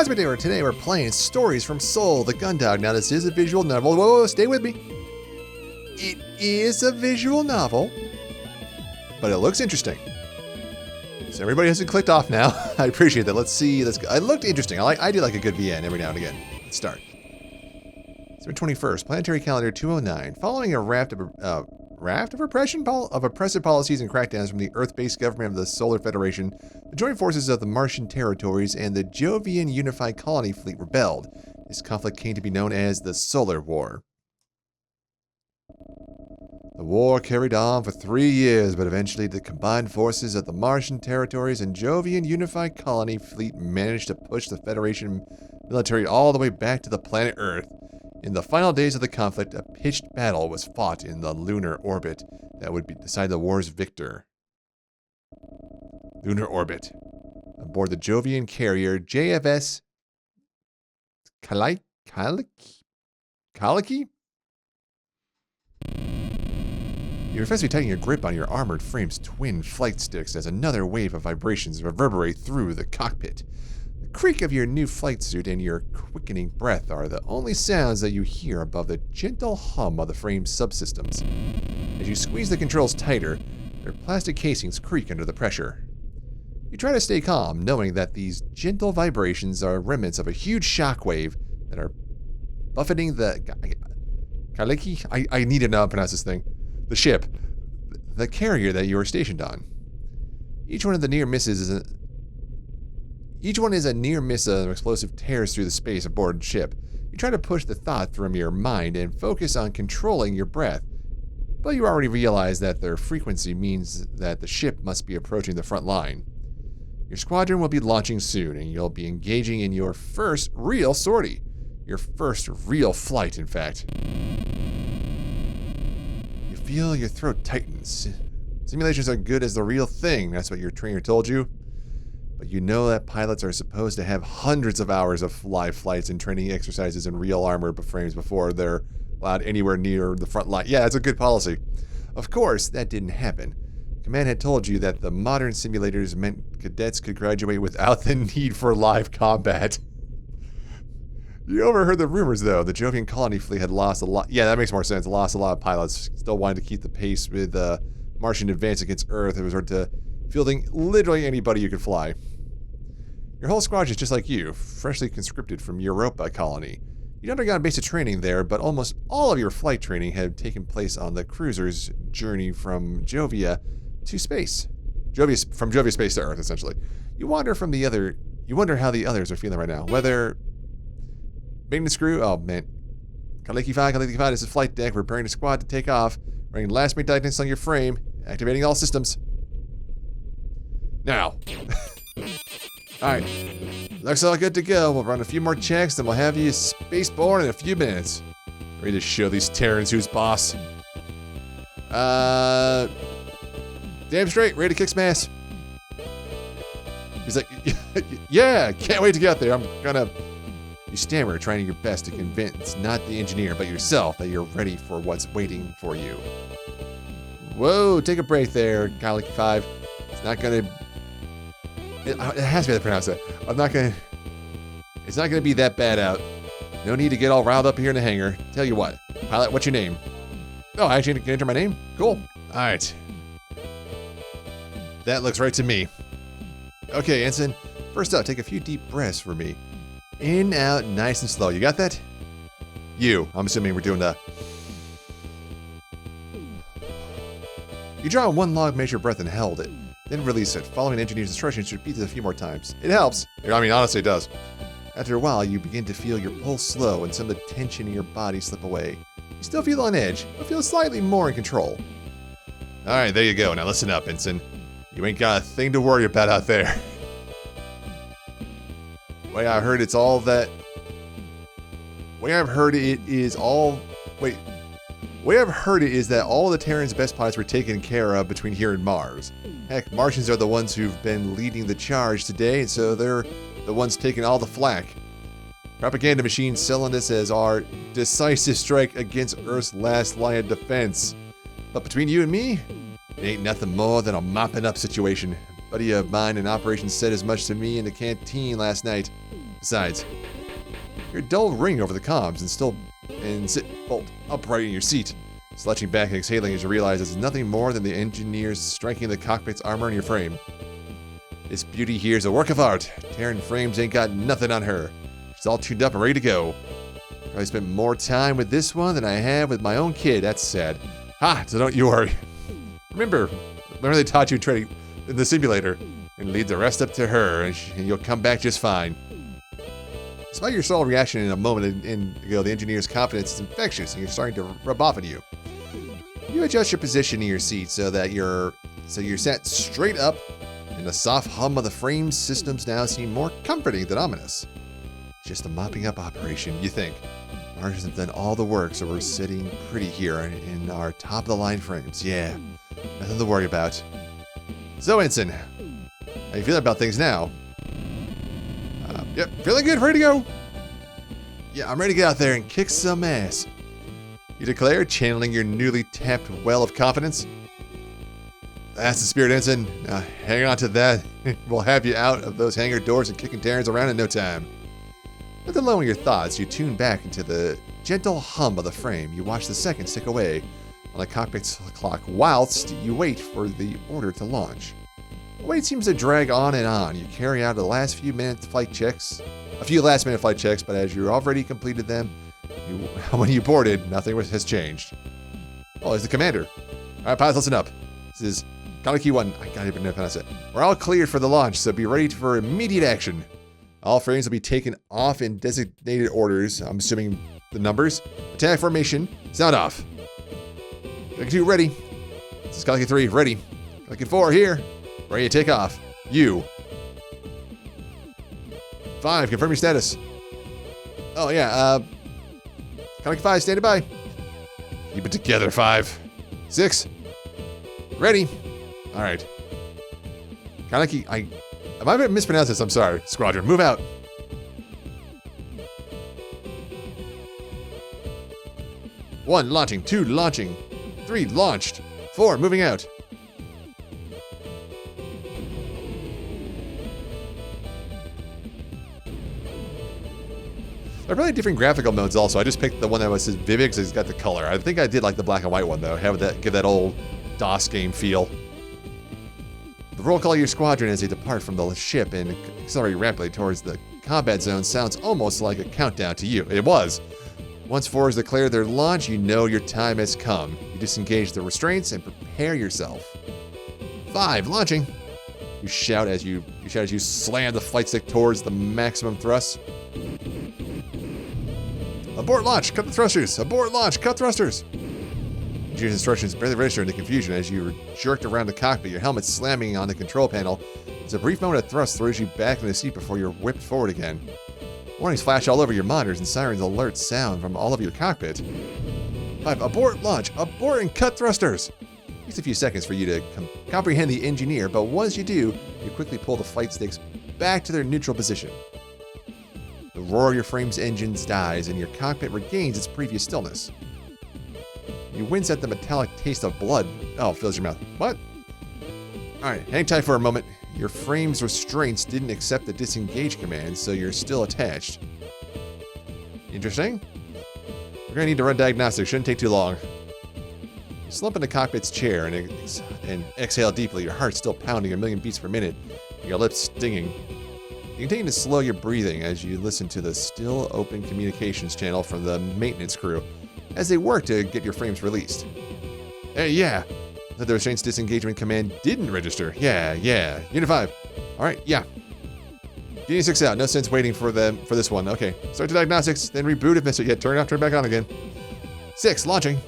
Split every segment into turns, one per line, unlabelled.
How's it doing? Today we're playing Stories from Soul, the Gundog. Now this is a visual novel. Whoa, stay with me. It is a visual novel, but it looks interesting. So everybody hasn't clicked off now. I appreciate that. Let's see. It looked interesting. I do like a good VN every now and again. Let's start. September 21st, Planetary Calendar 209. Following a raft of oppressive policies and crackdowns from the Earth-based government of the Solar Federation, the joint forces of the Martian territories and the Jovian Unified Colony Fleet rebelled. This conflict came to be known as the Solar War. The war carried on for 3 years, but eventually the combined forces of the Martian territories and Jovian Unified Colony Fleet managed to push the Federation military all the way back to the planet Earth. In the final days of the conflict, a pitched battle was fought in the lunar orbit that would decide the war's victor. Lunar orbit. Aboard the Jovian carrier JFS Kaliki? You reflexively tighten your grip on your armored frame's twin flight sticks as another wave of vibrations reverberate through the cockpit. The creak of your new flight suit and your quickening breath are the only sounds that you hear above the gentle hum of the frame's subsystems. As you squeeze the controls tighter, their plastic casings creak under the pressure. You try to stay calm, knowing that these gentle vibrations are remnants of a huge shockwave that are buffeting the Kaliki? I need to know how to pronounce this thing. The ship. The carrier that you are stationed on. Each one is a near miss of explosive tears through the space aboard ship. You try to push the thought from your mind and focus on controlling your breath, but you already realize that their frequency means that the ship must be approaching the front line. Your squadron will be launching soon, and you'll be engaging in your first real sortie. Your first real flight, in fact. You feel your throat tightens. Simulations are good as the real thing, that's what your trainer told you. But you know that pilots are supposed to have hundreds of hours of live flights and training exercises in real armored frames before they're allowed anywhere near the front line. Yeah, that's a good policy. Of course, that didn't happen. Command had told you that the modern simulators meant cadets could graduate without the need for live combat. You overheard the rumors, though. The Jovian colony fleet had lost a lot. Yeah, that makes more sense. Lost a lot of pilots. Still wanted to keep the pace with Martian advance against Earth. It was to fielding literally anybody you could fly. Your whole squadron is just like you, freshly conscripted from Europa colony. You'd undergone basic training there, but almost all of your flight training had taken place on the cruiser's journey from Jovia to space. From Jovia space to Earth, essentially. You wonder how the others are feeling right now. Whether maintenance crew, oh man. Kaliki 5, this is flight deck. We're preparing the squad to take off. Running last maintenance on your frame. Activating all systems. Now. Alright. Looks all good to go. We'll run a few more checks, then we'll have you spaceborne in a few minutes. Ready to show these Terrans who's boss. Damn straight, ready to kick some ass. He's like, yeah, can't wait to get there. You stammer, trying your best to convince not the engineer, but yourself that you're ready for what's waiting for you. Whoa, take a break there, Kaliki 5. It's not gonna... It has to be how to pronounce it. It's not gonna be that bad out. No need to get all riled up here in the hangar. Tell you what, pilot, what's your name? Oh, I actually can enter my name? Cool. Alright. That looks right to me. Okay, Ensign. First up, take a few deep breaths for me. In, out, nice and slow. You got that? I'm assuming we're doing the... You draw one long measure breath and held it. Then release it. Following engineer's instructions, repeat it a few more times. It helps. I mean, honestly, it does. After a while, you begin to feel your pulse slow and some of the tension in your body slip away. You still feel on edge, but feel slightly more in control. Alright, there you go. Now listen up, Ensign. You ain't got a thing to worry about out there. Way I've heard is that all the Terrans' best pilots were taken care of between here and Mars. Heck, Martians are the ones who've been leading the charge today, so they're the ones taking all the flack. Propaganda machines selling this as our decisive strike against Earth's last line of defense. But between you and me, it ain't nothing more than a mopping up situation. A buddy of mine in operations said as much to me in the canteen last night. Besides, your dull ring over the comms and sit bolt upright in your seat, slouching back and exhaling as you realize it's nothing more than the engineers striking the cockpit's armor in your frame. This beauty here is a work of art. Terran Frames ain't got nothing on her. She's all tuned up and ready to go. Probably spent more time with this one than I have with my own kid. That's sad. Ha! So don't you worry. Remember they taught you training in the simulator, and lead the rest up to her, and you'll come back just fine. Despite your subtle reaction in a moment, the engineer's confidence is infectious, and you're starting to rub off on you. You adjust your position in your seat so you're sat straight up, and the soft hum of the frame systems now seem more comforting than ominous. Just a mopping up operation, you think. Mars has done all the work, so we're sitting pretty here in our top-of-the-line frames. Yeah, nothing to worry about. So, Ensign, how you feeling about things now? Yep, feeling good, ready to go. Yeah, I'm ready to get out there and kick some ass. You declare, channeling your newly tapped well of confidence. That's the spirit, Ensign. Now, hang on to that. We'll have you out of those hangar doors and kicking Terrans around in no time. Let alone your thoughts, you tune back into the gentle hum of the frame. You watch the seconds tick away on the cockpit's clock whilst you wait for the order to launch. The wait seems to drag on and on. You carry out the last few minutes flight checks, a few last-minute flight checks, but as you already completed them, when you boarded, nothing has changed. Oh, there's the commander. All right, pilots, listen up. This is Kaliki 1. I can't even pronounce it. We're all cleared for the launch, so be ready for immediate action. All frames will be taken off in designated orders. I'm assuming the numbers. Attack formation. Sound off. Kaliki 2, ready. This is Kaliki 3, ready. Kaliki 4, here. Ready to take off. You. 5, confirm your status. Oh, yeah, Kaliki 5, standing by. Keep it together, 5. 6. Ready. All right. Kaliki, I might have mispronounced this, I'm sorry. Squadron, move out. One, launching. 2, launching. 3, launched. 4, moving out. There are really different graphical modes also. I just picked the one that was vivid because it's got the color. I think I did like the black and white one though. Give that old DOS game feel. The roll call of your squadron as they depart from the ship and accelerate rapidly towards the combat zone sounds almost like a countdown to you. It was. Once 4 is declared their launch, you know your time has come. You disengage the restraints and prepare yourself. 5, launching. You shout as you slam the flight stick towards the maximum thrust. Abort launch, cut the thrusters. Abort launch, cut thrusters. Engineer's instructions barely register in the confusion as you are jerked around the cockpit, your helmet slamming on the control panel. It's a brief moment of thrust throws you back in the seat before you're whipped forward again. Warnings flash all over your monitors and sirens alert sound from all over your cockpit. 5, abort launch, abort and cut thrusters. It takes a few seconds for you to comprehend the engineer, but once you do, you quickly pull the flight sticks back to their neutral position. The roar of your frame's engines dies, and your cockpit regains its previous stillness. You wince at the metallic taste of blood. Oh, fills your mouth. What? Alright, hang tight for a moment. Your frame's restraints didn't accept the disengage command, so you're still attached. Interesting. We're gonna need to run diagnostics. Shouldn't take too long. You slump in the cockpit's chair and exhale deeply, your heart still pounding a million beats per minute, your lips stinging. You continue to slow your breathing as you listen to the still open communications channel from the maintenance crew as they work to get your frames released. Hey, yeah. The restraints disengagement command didn't register. Yeah. Unit 5. Alright, yeah. Unit 6 out. No sense waiting for this one. Okay. Start the diagnostics, then reboot if necessary. Yeah, turn it off, turn it back on again. 6, launching.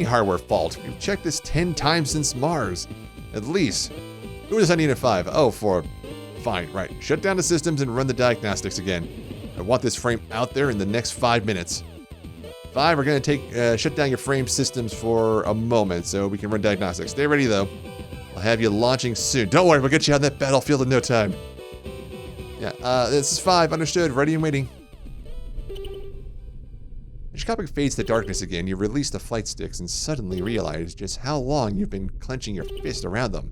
Hardware fault. We've checked this 10 times since Mars. At least. Who is on Unit 5? Oh, 4. Fine, right. Shut down the systems and run the diagnostics again. I want this frame out there in the next 5 minutes. 5, we're going to shut down your frame systems for a moment so we can run diagnostics. Stay ready, though. I'll have you launching soon. Don't worry, we'll get you on that battlefield in no time. Yeah, this is 5. Understood. Ready and waiting. As your cockpit fades to darkness again, you release the flight sticks and suddenly realize just how long you've been clenching your fist around them.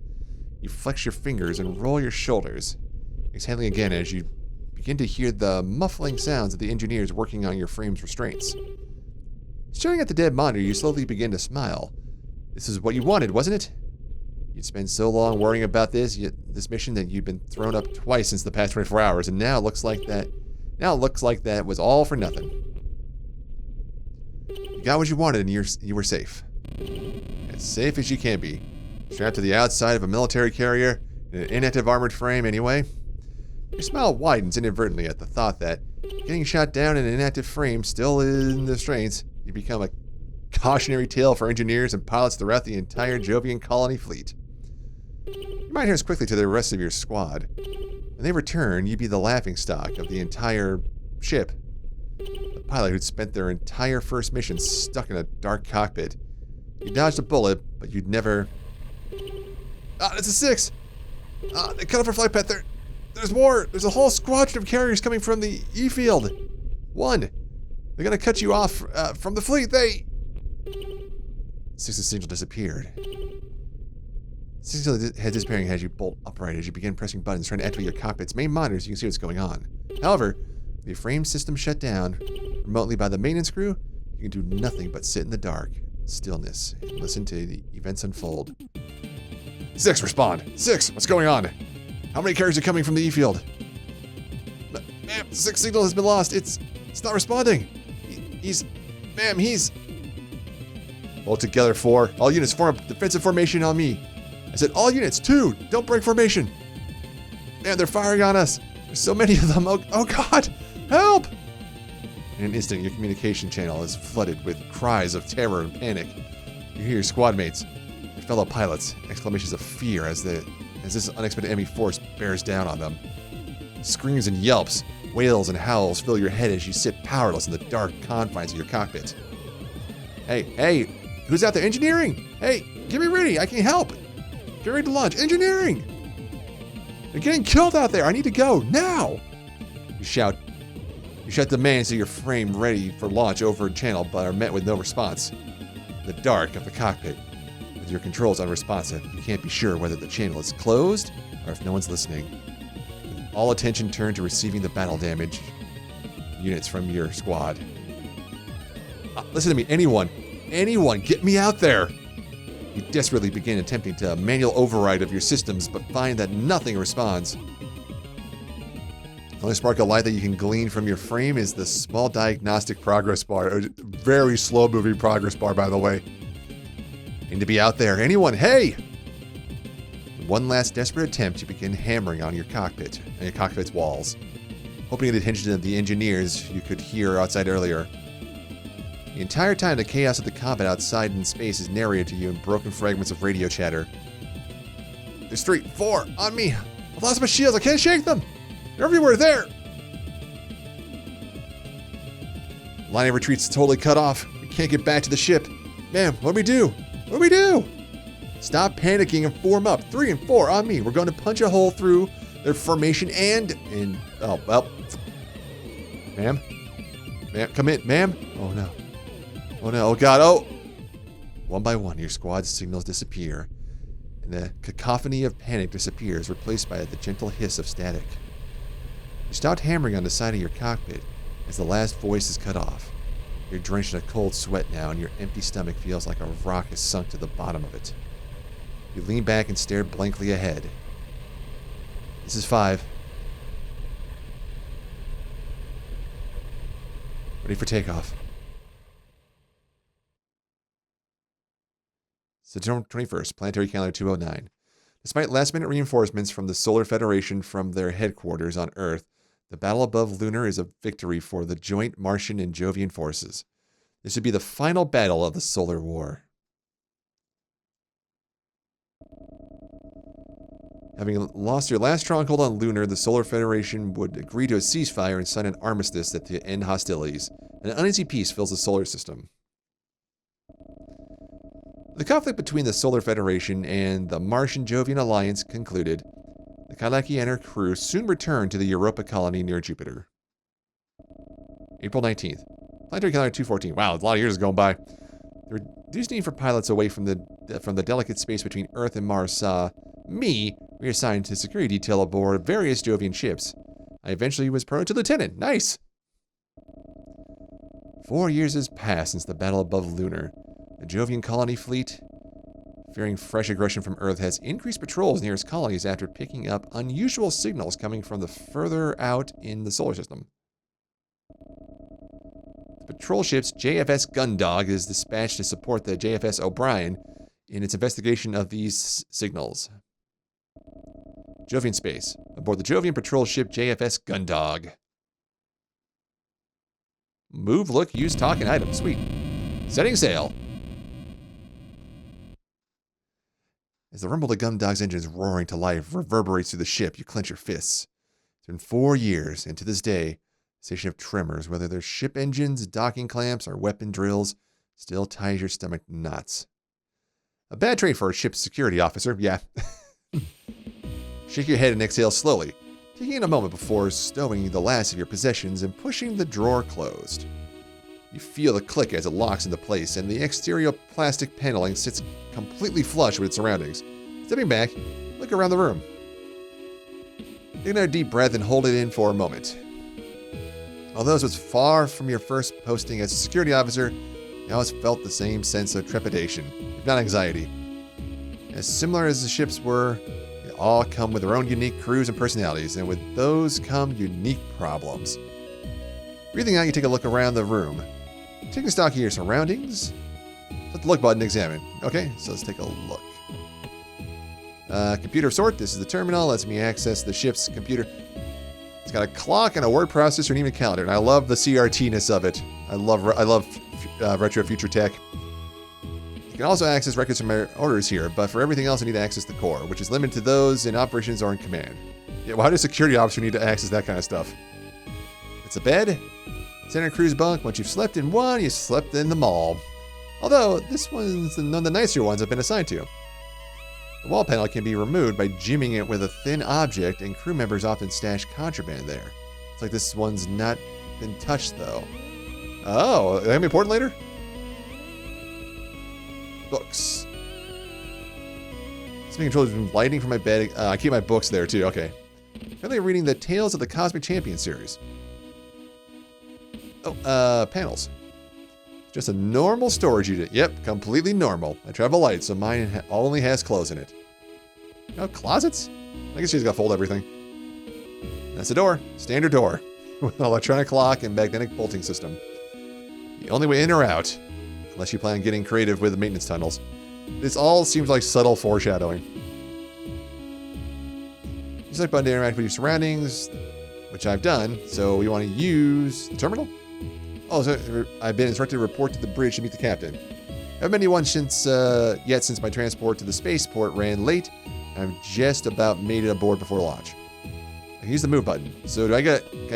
You flex your fingers and roll your shoulders, exhaling again as you begin to hear the muffling sounds of the engineers working on your frame's restraints. Staring at the dead monitor, you slowly begin to smile. This is what you wanted, wasn't it? You'd spent so long worrying about this mission that you'd been thrown up twice since the past 24 hours, and now it looks like that was all for nothing. You got what you wanted and you were safe. As safe as you can be. Strapped to the outside of a military carrier in an inactive armored frame anyway. Your smile widens inadvertently at the thought that getting shot down in an inactive frame still in the restraints, you become a cautionary tale for engineers and pilots throughout the entire Jovian colony fleet. Your mind turns quickly to the rest of your squad. When they return, you'd be the laughingstock of the entire ship. The pilot who'd spent their entire first mission stuck in a dark cockpit. You dodged a bullet, but you'd never... Ah, it's a 6! Ah, they cut off our flight path. There's more! There's a whole squadron of carriers coming from the E-field. 1. They're gonna cut you off from the fleet. 6's signal disappeared. 6's head disappearing as you bolt upright as you begin pressing buttons trying to activate your cockpit's main monitors so you can see what's going on. However, with your frame system shut down remotely by the maintenance crew, you can do nothing but sit in the dark, stillness, and listen to the events unfold. 6, respond! 6, what's going on? How many carriers are coming from the E-field? Ma'am, 6 signal has been lost. It's not responding. He's... All together, 4. All units form a defensive formation on me. I said, all units, 2. Don't break formation. Man, they're firing on us. There's so many of them. Oh God, help! In an instant, your communication channel is flooded with cries of terror and panic. You hear your squad mates, your fellow pilots, exclamations of fear as this unexpected enemy force bears down on them. Screams and yelps, wails and howls fill your head as you sit powerless in the dark confines of your cockpit. Hey, who's out there? Engineering! Hey, get me ready, I can help! Get ready to launch, engineering! They're getting killed out there, I need to go, now! You shout demands to your frame ready for launch over a channel, but are met with no response. In the dark of the cockpit, with your controls unresponsive, you can't be sure whether the channel is closed or if no one's listening. With all attention turned to receiving the battle damage units from your squad. Listen to me, anyone, get me out there! You desperately begin attempting to manual override of your systems, but find that nothing responds. The only spark of light that you can glean from your frame is the small diagnostic progress bar. A very slow-moving progress bar, by the way. Need to be out there. Anyone, hey! In one last desperate attempt, you begin hammering on your cockpit and your cockpit's walls, hoping to get the attention of the engineers you could hear outside earlier. The entire time, the chaos of the combat outside in space is narrated to you in broken fragments of radio chatter. There's 3, 4, on me! I've lost my shields, I can't shake them! They're everywhere, there! Line of retreat's totally cut off. We can't get back to the ship. Ma'am, what do we do? What do we do? Stop panicking and form up. 3 and 4 on me. We're going to punch a hole through their formation and oh, well. Ma'am? Ma'am, come in. Ma'am? Oh, no. Oh, no. Oh, God. Oh! One by one, your squad's signals disappear, and the cacophony of panic disappears, replaced by the gentle hiss of static. You stopped hammering on the side of your cockpit as the last voice is cut off. You're drenched in a cold sweat now, and your empty stomach feels like a rock has sunk to the bottom of it. You lean back and stare blankly ahead. This is 5. Ready for takeoff. September 21st, Planetary Calendar 209. Despite last-minute reinforcements from the Solar Federation from their headquarters on Earth, the battle above Lunar is a victory for the joint Martian and Jovian forces. This would be the final battle of the Solar War. Having lost your last stronghold on Lunar, the Solar Federation would agree to a ceasefire and sign an armistice to end hostilities. An uneasy peace fills the solar system. The conflict between the Solar Federation and the Martian-Jovian alliance concluded. The Kalaki and her crew soon returned to the Europa colony near Jupiter. April 19th. Planetary calendar 214. Wow, a lot of years going by. The reduced need for pilots away from the delicate space between Earth and Mars saw me reassigned to security detail aboard various Jovian ships. I eventually was promoted to lieutenant. Nice! 4 years has passed since the battle above Lunar. The Jovian colony fleet, fearing fresh aggression from Earth, has increased patrols near its colonies after picking up unusual signals coming from the further out in the solar system. The patrol ship's JFS Gundog is dispatched to support the JFS O'Brien in its investigation of these signals. Jovian space. Aboard the Jovian patrol ship JFS Gundog. Move, look, use, talk, and item. Sweet. Setting sail. As the rumble of the Gundog's engines roaring to life reverberates through the ship, you clench your fists. It's been 4 years, and to this day, the station of tremors, whether they're ship engines, docking clamps, or weapon drills, still ties your stomach knots. A bad trade for a ship's security officer, yeah. Shake your head and exhale slowly, taking a moment before stowing the last of your possessions and pushing the drawer closed. You feel the click as it locks into place, and the exterior plastic paneling sits completely flush with its surroundings. Stepping back, look around the room. Take another deep breath and hold it in for a moment. Although this was far from your first posting as a security officer, you always felt the same sense of trepidation, if not anxiety. As similar as the ships were, they all come with their own unique crews and personalities, and with those come unique problems. Breathing out, you take a look around the room. Taking stock of your surroundings. Hit the look button to examine. Okay, so let's take a look. Computer of sort. This is the terminal. Lets me access the ship's computer. It's got a clock and a word processor and even a calendar. And I love the CRT-ness of it. I love retro future tech. You can also access records from my orders here, but for everything else I need to access the core, which is limited to those in operations or in command. Yeah, why does a security officer need to access that kind of stuff? It's a bed. Center crew's bunk. Once you've slept in one, you slept in them all. Although, this one's none of the nicer ones I've been assigned to. The wall panel can be removed by jimming it with a thin object, and crew members often stash contraband there. It's like this one's not been touched, though. Oh, is that gonna be important later? Books. Something controls lighting from my bed. I keep my books there, too. Okay. Currently reading the Tales of the Cosmic Champion series. Oh, panels. Just a normal storage unit. Yep, completely normal. I travel light, so mine only has clothes in it. No closets? I guess you just gotta fold everything. That's the door. Standard door. With an electronic lock and magnetic bolting system. The only way in or out. Unless you plan on getting creative with the maintenance tunnels. This all seems like subtle foreshadowing. You select button to interact with your surroundings, which I've done, so we want to use the terminal? Oh, so I've been instructed to report to the bridge to meet the captain. I haven't been to one since my transport to the spaceport ran late. I've just about made it aboard before launch. I can use the move button. So do I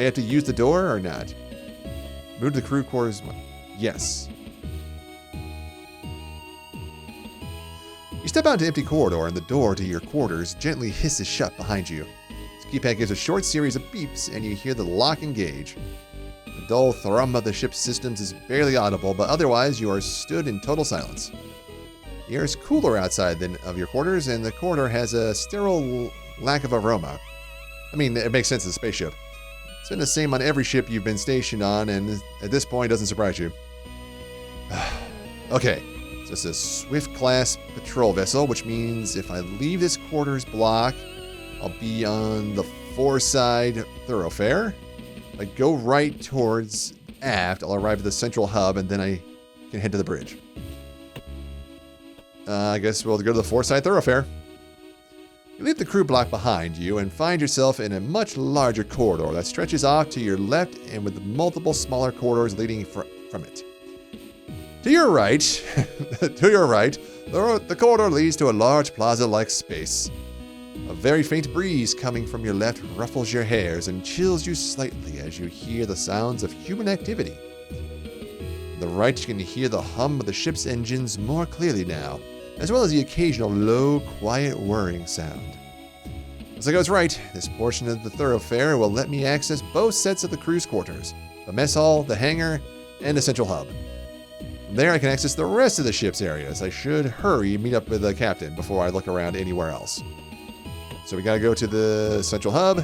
have to use the door or not? Move to the crew quarters. Yes. You step out into an empty corridor, and the door to your quarters gently hisses shut behind you. This keypad gives a short series of beeps, and you hear the lock engage. The dull thrum of the ship's systems is barely audible, but otherwise you are stood in total silence. The air is cooler outside than of your quarters, and the corridor has a sterile lack of aroma. I mean, it makes sense as a spaceship. It's been the same on every ship you've been stationed on, and at this point, it doesn't surprise you. Okay, so it's a Swift-class patrol vessel, which means if I leave this quarters block, I'll be on the foreside thoroughfare. If I go right towards aft, I'll arrive at the central hub, and then I can head to the bridge. I guess we'll go to the foreside thoroughfare. You leave the crew block behind you and find yourself in a much larger corridor that stretches off to your left and with multiple smaller corridors leading from it. To your right, the corridor leads to a large plaza-like space. A very faint breeze coming from your left ruffles your hairs and chills you slightly as you hear the sounds of human activity. On the right, you can hear the hum of the ship's engines more clearly now, as well as the occasional low, quiet whirring sound. As I was right, this portion of the thoroughfare will let me access both sets of the crew's quarters, the mess hall, the hangar, and the central hub. From there, I can access the rest of the ship's areas. I should hurry and meet up with the captain before I look around anywhere else. So we gotta go to the central hub.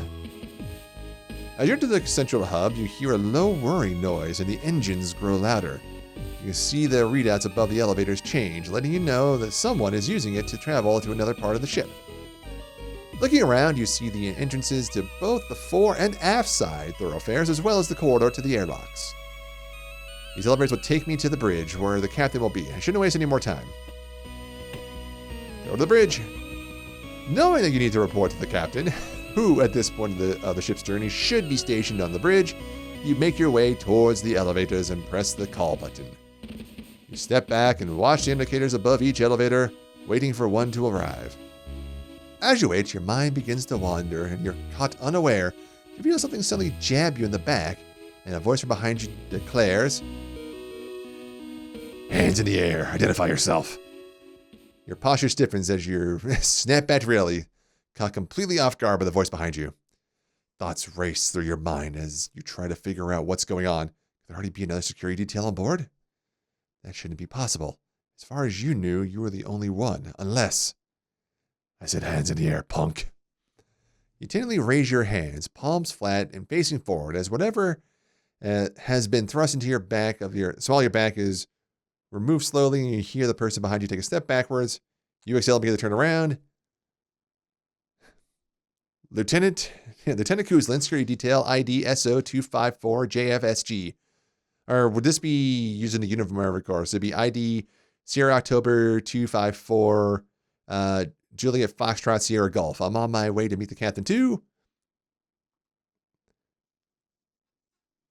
As you're to the central hub, you hear a low whirring noise and the engines grow louder. You can see the readouts above the elevators change, letting you know that someone is using it to travel to another part of the ship. Looking around, you see the entrances to both the fore and aft side thoroughfares, as well as the corridor to the airlocks. These elevators will take me to the bridge, where the captain will be. I shouldn't waste any more time. Go to the bridge. Knowing that you need to report to the captain, who at this point of the ship's journey should be stationed on the bridge, you make your way towards the elevators and press the call button. You step back and watch the indicators above each elevator, waiting for one to arrive. As you wait, your mind begins to wander and you're caught unaware. You feel something suddenly jab you in the back, and a voice from behind you declares, "Hands in the air, identify yourself." Your posture stiffens as you're snapped back really, caught completely off guard by the voice behind you. Thoughts race through your mind as you try to figure out what's going on. Could there already be another security detail on board? That shouldn't be possible. As far as you knew, you were the only one, unless... I said hands in the air, punk. You tentatively raise your hands, palms flat and facing forward, as whatever has been thrust into your back of your... So while your back is removed slowly and you hear the person behind you take a step backwards, you exhale and begin to turn around. Lieutenant Kuzlin, security detail, ID SO254JFSG. Or would this be using the uniform of course? It'd be ID Sierra October 254 Juliet Foxtrot Sierra Golf. I'm on my way to meet the captain too.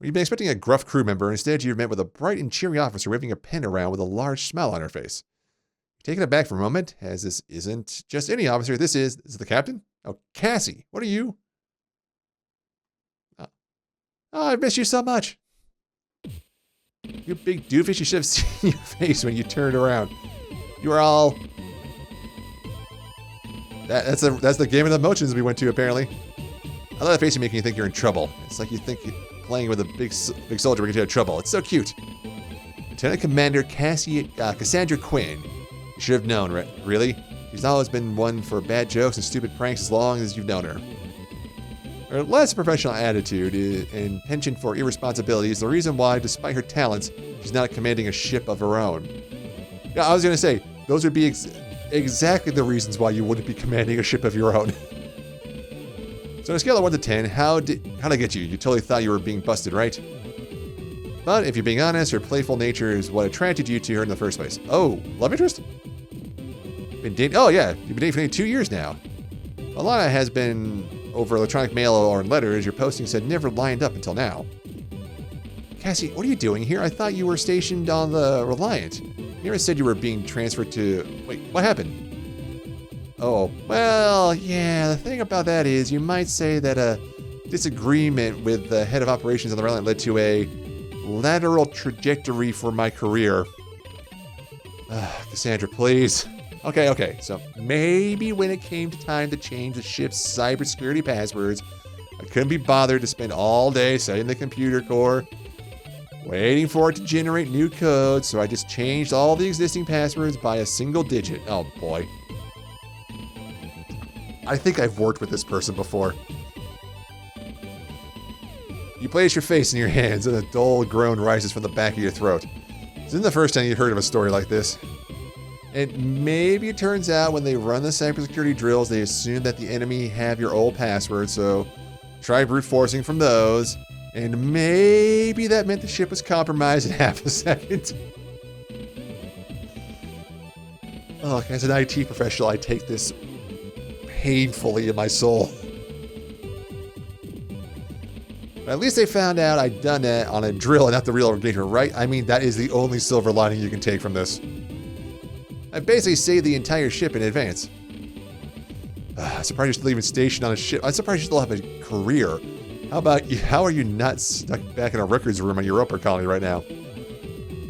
You've been expecting a gruff crew member. Instead, you've met with a bright and cheery officer waving a pen around with a large smile on her face. You're taken aback for a moment, as this isn't just any officer. This is the captain? Oh, Cassie, what are you? Oh, I miss you so much. You big doofus, you should have seen your face when you turned around. You were all... That's the game of the emotions we went to, apparently. I love that face you making you think you're in trouble. It's like you think you're playing with a big soldier will get you in trouble. It's so cute. Lieutenant Commander Cassandra Quinn. You should have known, really? She's always been one for bad jokes and stupid pranks as long as you've known her. Her less professional attitude and penchant for irresponsibility is the reason why, despite her talents, she's not commanding a ship of her own. Yeah, I was going to say, those would be exactly the reasons why you wouldn't be commanding a ship of your own. So on a scale of 1 to 10, how'd I get you? You totally thought you were being busted, right? But if you're being honest, her playful nature is what attracted you to her in the first place. Oh, love interest? Been dating? Oh yeah, you've been dating for nearly 2 years now. A lot of it has been over electronic mail or in letters. Your postings had never lined up until now. Cassie, what are you doing here? I thought you were stationed on the Reliant. You never said you were being transferred to... Wait, what happened? Oh, well, yeah, the thing about that is you might say that a disagreement with the head of operations on the Reliant led to a lateral trajectory for my career. Cassandra, please. Okay, so maybe when it came time to change the ship's cybersecurity passwords, I couldn't be bothered to spend all day setting the computer core, waiting for it to generate new code, so I just changed all the existing passwords by a single digit. Oh boy. I think I've worked with this person before. You place your face in your hands and a dull groan rises from the back of your throat. This isn't the first time you've heard of a story like this. And maybe it turns out when they run the cybersecurity drills, they assume that the enemy have your old password, so try brute forcing from those. And maybe that meant the ship was compromised in half a second. Oh, as an IT professional, I take this painfully in my soul. But at least they found out I'd done that on a drill and not the real engagement, right? I mean, that is the only silver lining you can take from this. I basically saved the entire ship in advance. I'm surprised you're still even stationed on a ship. I'm surprised you still have a career. How about you? How are you not stuck back in a records room on Europa colony right now?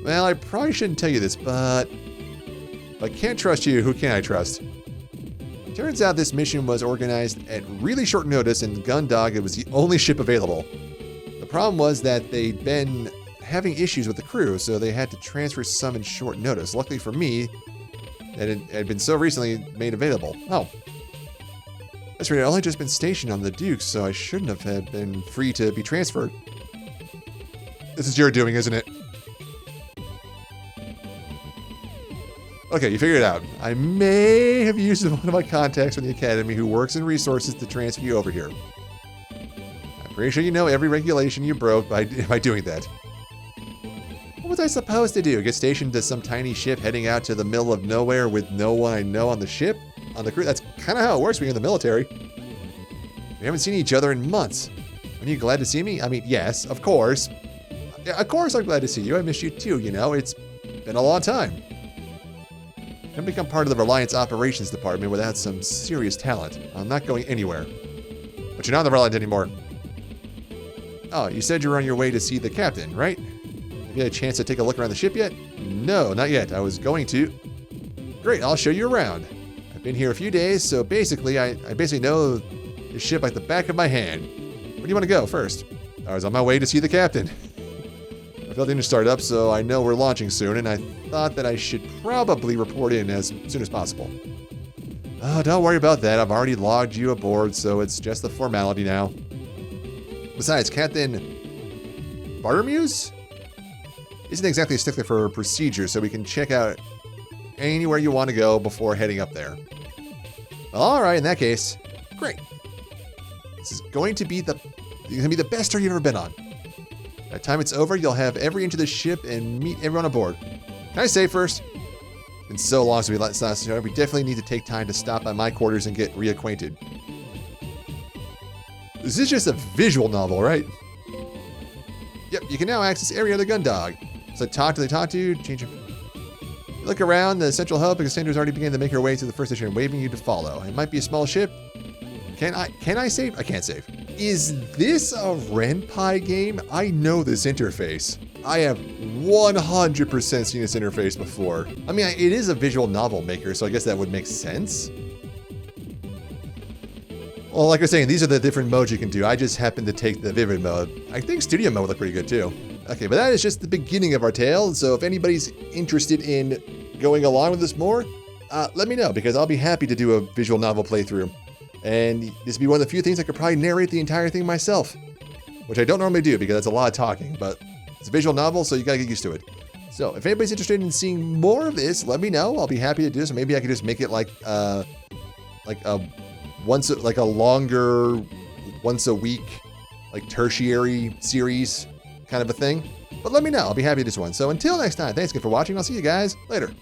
Well, I probably shouldn't tell you this, but if I can't trust you, who can I trust? Turns out this mission was organized at really short notice, and Gundog, it was the only ship available. The problem was that they'd been having issues with the crew, so they had to transfer some in short notice. Luckily for me, that it had been so recently made available. Oh. That's right, I'd only just been stationed on the Duke, so I shouldn't have been free to be transferred. This is your doing, isn't it? Okay, you figured it out. I may have used one of my contacts from the Academy who works in resources to transfer you over here. I'm pretty sure you know every regulation you broke by doing that. What was I supposed to do? Get stationed to some tiny ship heading out to the middle of nowhere with no one I know on the ship? On the crew? That's kind of how it works when you're in the military. We haven't seen each other in months. Are you glad to see me? I mean, yes, of course. Yeah, of course I'm glad to see you. I miss you too, you know. It's been a long time. I've become part of the Reliance Operations Department without some serious talent. I'm not going anywhere. But you're not in the Reliance anymore. Oh, you said you were on your way to see the captain, right? Have you had a chance to take a look around the ship yet? No, not yet. I was going to. Great, I'll show you around. I've been here a few days, so basically, I basically know the ship like the back of my hand. Where do you want to go first? I was on my way to see the captain. I felt the engine start up, so I know we're launching soon, and I thought that I should probably report in as soon as possible. Oh, don't worry about that. I've already logged you aboard, so it's just a formality now. Besides, Captain Bartermuse isn't exactly a stickler for procedure, so we can check out anywhere you want to go before heading up there. Well, all right, in that case, great. This is going to be the best tour you've ever been on. By the time it's over, you'll have every inch of the ship and meet everyone aboard. Can I say first? It's been so long since we last show. We definitely need to take time to stop by my quarters and get reacquainted. This is just a visual novel, right? Yep, you can now access every other gun dog. So talk to, change your... Look around, the central hub, Cassandra's already beginning to make her way to the first station, waving you to follow. It might be a small ship. Can I save? I can't save. Is this a Renpai game? I know this interface. I have 100% seen this interface before. I mean, it is a visual novel maker, so I guess that would make sense. Well, like I was saying, these are the different modes you can do. I just happen to take the vivid mode. I think studio mode would look pretty good too. Okay, but that is just the beginning of our tale. So if anybody's interested in going along with this more, let me know, because I'll be happy to do a visual novel playthrough. And this would be one of the few things I could probably narrate the entire thing myself, which I don't normally do because that's a lot of talking, but it's a visual novel, so you gotta get used to it. So if anybody's interested in seeing more of this, let me know. I'll be happy to do this. Or maybe I could just make it like a longer, once a week, like tertiary series kind of a thing. But let me know. I'll be happy to do this one. So until next time, thanks again for watching. I'll see you guys later.